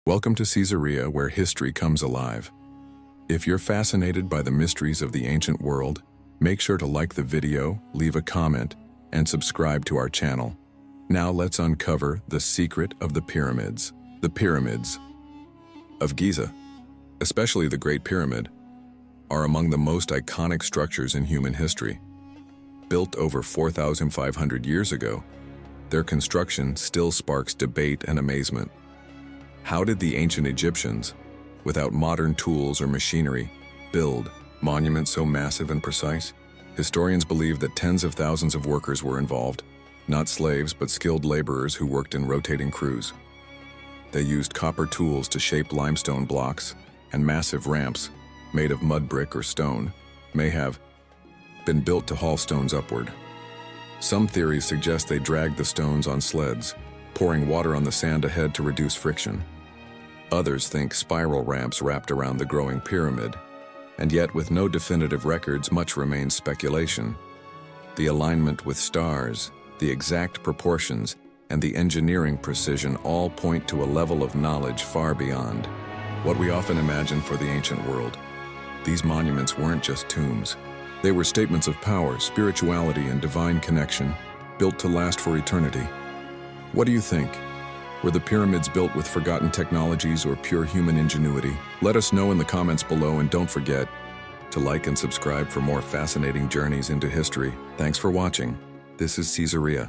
Welcome to Caesarea, where history comes alive. If you're fascinated by the mysteries of the ancient world, make sure to like the video, leave a comment, and subscribe to our channel. Now let's uncover the secret of the pyramids. The pyramids of Giza, especially the Great Pyramid, are among the most iconic structures in human history. Built over 4,500 years ago, their construction still sparks debate and amazement. How did the ancient Egyptians, without modern tools or machinery, build monuments so massive and precise? Historians believe that tens of thousands of workers were involved, not slaves but skilled laborers who worked in rotating crews. They used copper tools to shape limestone blocks, and massive ramps, made of mud brick or stone, may have been built to haul stones upward. Some theories suggest they dragged the stones on sleds, pouring water on the sand ahead to reduce friction. Others think spiral ramps wrapped around the growing pyramid, and yet with no definitive records, much remains speculation. The alignment with stars, the exact proportions, and the engineering precision all point to a level of knowledge far beyond what we often imagine for the ancient world. These monuments weren't just tombs. They were statements of power, spirituality, and divine connection, built to last for eternity. What do you think? Were the pyramids built with forgotten technologies or pure human ingenuity? Let us know in the comments below, and don't forget to like and subscribe for more fascinating journeys into history. Thanks for watching. This is Caesarea.